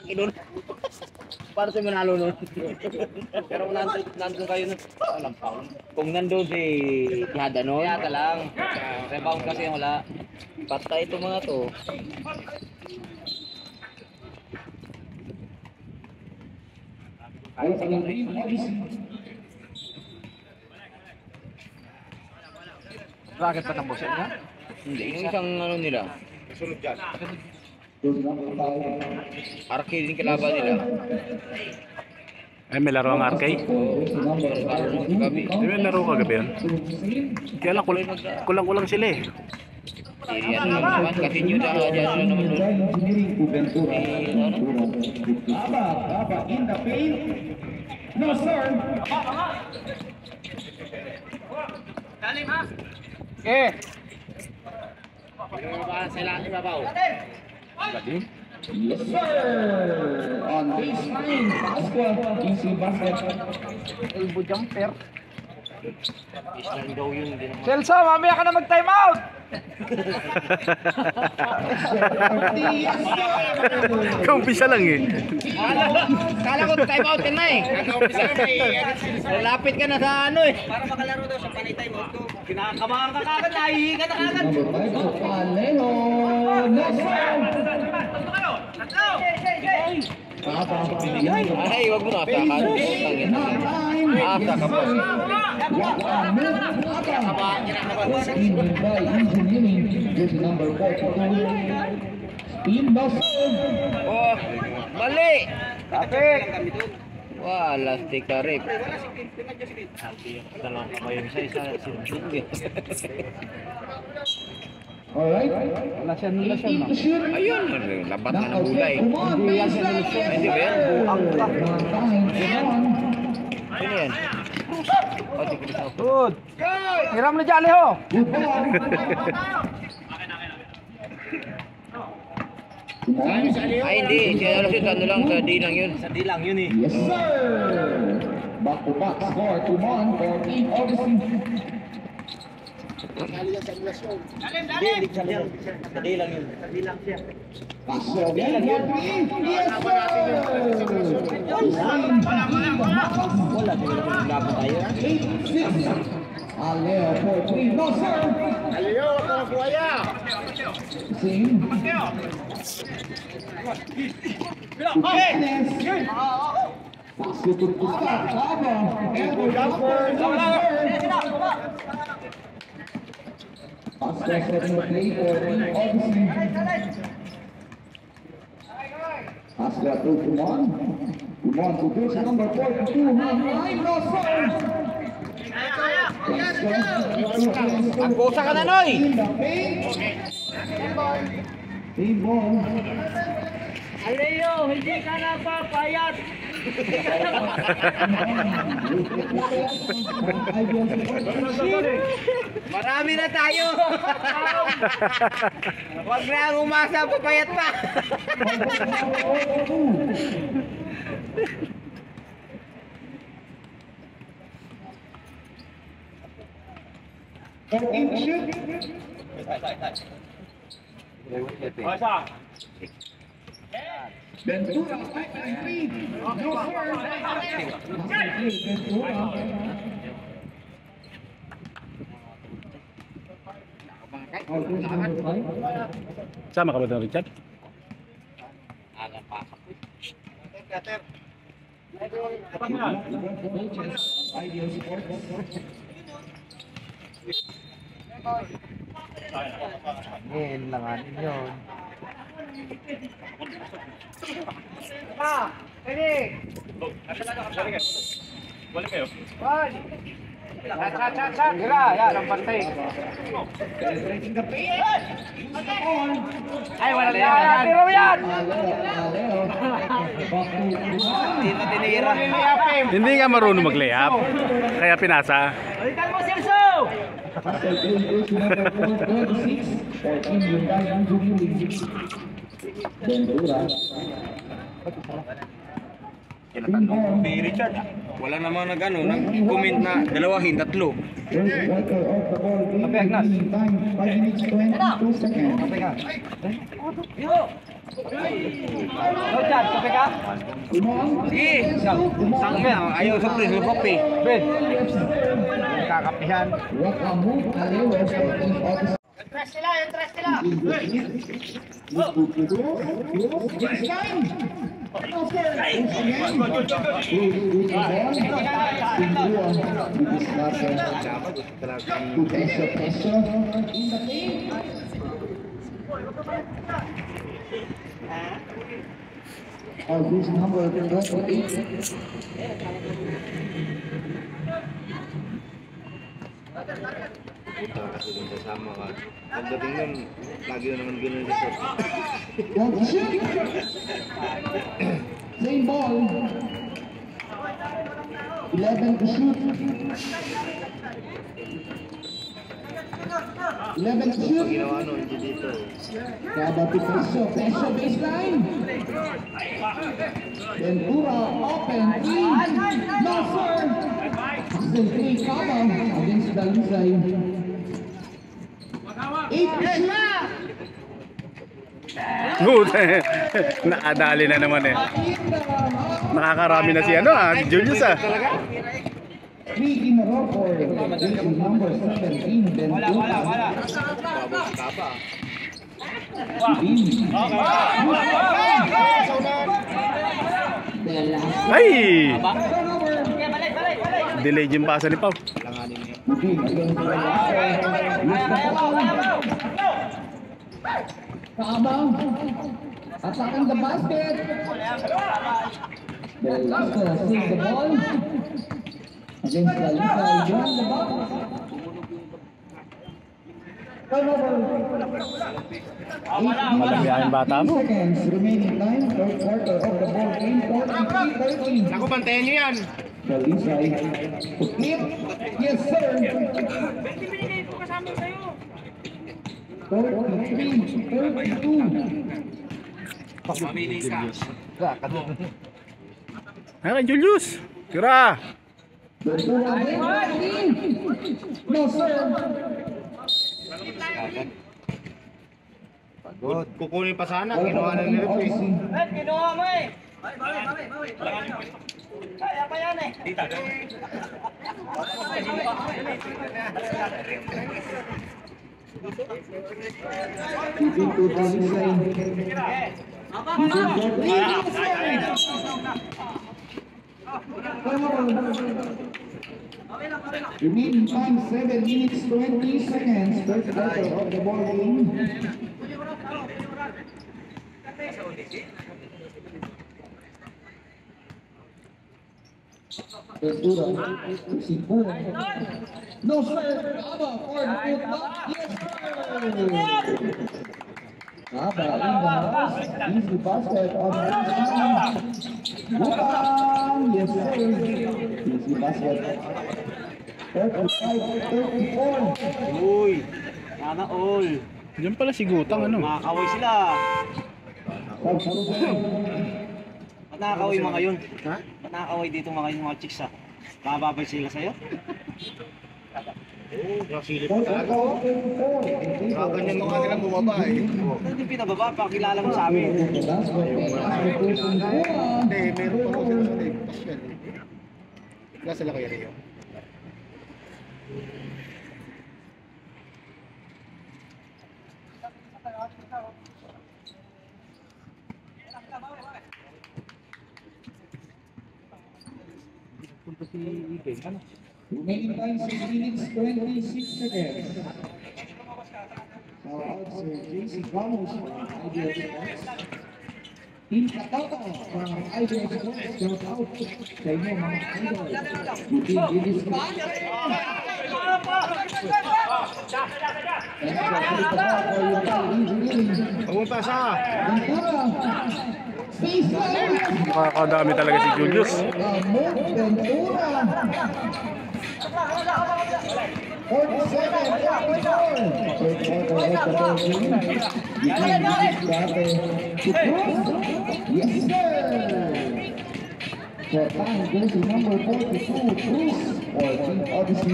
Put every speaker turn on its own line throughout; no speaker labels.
laki nun. Paano siya manalo nun? Pero kung nandun kayo nun, alam pa. Kung nandun si Yada nun, Yada lang. Rebound kasi wala. Patay itong mga to.
Racket pa ng boss niya?
Hindi, yung isang ano nila.
Sunod dyan.
Arcade din kalaban nila.
Ay, may laro ang arcade.
Gabi.
Di ba laro kagabi yun? Kaya lang, kulang-kulang sila eh.
Yan naman kasi nyo dyan naman nun.
Aba, in the paint. No, sir.
Eh!
Yes, sir. On baseline, Pasqua, easy basket.
Elbow jumper.
Islang daw yun din.
Celso, mamaya ka na mag-time out!
Kaumpisa lang eh.
Kala ko time out ka na eh. Lapit ka na sa ano eh.
Para makalaro daw sa panay time out ko. Kinakabahan ka kagad, nahihinga na kagad.
Number 5, Alejo. Next round.
Ay, wag mo na asakan. Asa ka po.
Number 42. Team Boston.
Oh, mali.
Tapik!
Wala stick ka rip.
Alright.
Wala siya nila siya, no?
Ayun, labat na ng gulay.
Hindi
yan siya nilusyon. Hindi ba yan? Ano yan? Oh, si Chris ako.
Good! Hiram na dyan, Leho!
Ay, hindi. Si ano lang, sa D lang yun.
Sa di lang yun eh.
Yes, sir. Back to back score, 2-1 for Team Odyssey.
Sa di lang yun. Sa di lang siya.
Pasok again for Team. Yes, sir.
Wala, laban tayo.
8-6. Aleo for Team. No, sir.
Aliyo, wag ka na buhaya.
Sing. Basket to start. Bravo. Elbow jumper. Pascal setting the play for Team Odyssey. Pascal to Kumon. Kumon to this number 42. Line no sir.
Ang pusa ka na, Noy!
In the paint. Team ball.
Aleo, hindi ka na papayat!
Marami na tayo! Huwag na ang umasa, papayat pa!
Ventura, I read. No sir.
Sama ka ba doon, Richard?
Ngayon lang anin yun.
Balik kayo.
Gira, yan ang pantay. Ay, wala na yan. Tiro yan!
Hindi na tinira.
Hindi ka marunong mag-layup. Kaya pinasa.
Balikan mo, Celso!
Kinatanong ni Richard. Wala namang nag-comment na dalawahin, tatlo.
Kapag Agnas. 5 minutes 22 seconds.
Kapag Go, Chad. Kape ka?
Sige! Sang mo yan. Ayaw sa pres, kopi. Ben! Kakapihan.
What a move, Aliwas, in office.
Tres sila, yung tres sila.
Number 28.
Kasi kung kasama ka. Pagdating nun, lagi na naman ganun dito.
Same ball. 11 to shoot. 11 to shoot.
Ginawa nun, hindi dito.
Kada Peso baseline. Ventura open three. No sir. Still three Kama against Dalisay. 8 to shoot.
Good. Nakadali na naman eh. Nakakarami na si Julius ah.
3 in a row for jersey number 17. Ventura.
Babos ka pa.
Ay! Delay yung pasa ni Pau.
Langanin niya.
Kaaba. Attacking the basket. Velasco sees the ball. Against Dalisay. Behind the ball.
Malabiyang bata mo.
Seconds remaining time. Third quarter of the ball game. 43-13.
Naku, bantayan nyo yan!
Dalisay. To flip. Yes, sir. 33-32.
Ay, Julius. Tira.
Ventura again. No, sir.
Pagod. Kukunin pa sana, ginawa na nila ito eh.
Kinuha mo eh. Kaya pa yan eh.
Remaining time 7 minutes 20 seconds. Third quarter of the ball game. Ventura, Sipura. No sir, Aba for the foot block. Yes sir. Aba in the house. Easy basket on the yes sir. Easy basket. 35-34.
Uy. Sana all.
Diyan pala si Gutang
Makakaway sila. Ba't nakakaway mga yun?
Ha?
Ba't nakakaway dito mga chicks ah? Bababay sila sa'yo?
Nasilip ko talaga. Ganyan mga nilang bumaba eh.
Hindi pinababa, pakilala mo sa amin.
Hindi, meron pa ko sila sa pasyon eh. Kaya sila kaya Rio.
Remaining time 6 minutes 26 seconds. Shout out Sir JC Ramos from Ideal Sports. Team Katata from Ideal Sports. Shout out sa inyo mga idol. Team Gillis
Pumunta siya.
Ventura. Space line.
Nakakadami talaga si Julius.
Ventura. 47-44. Yes, sir. For time, jersey number 42, Cruz for Team Odyssey.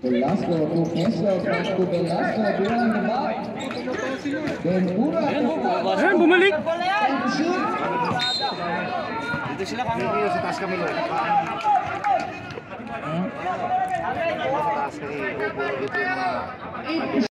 Velasco to Kessler, back to Velasco behind the back. Ventura.
Ayan, bumalik.
And shoot.
Dito sila kami.
Dito sa taas kami, Lord. Sa taas kasi, dito yung mga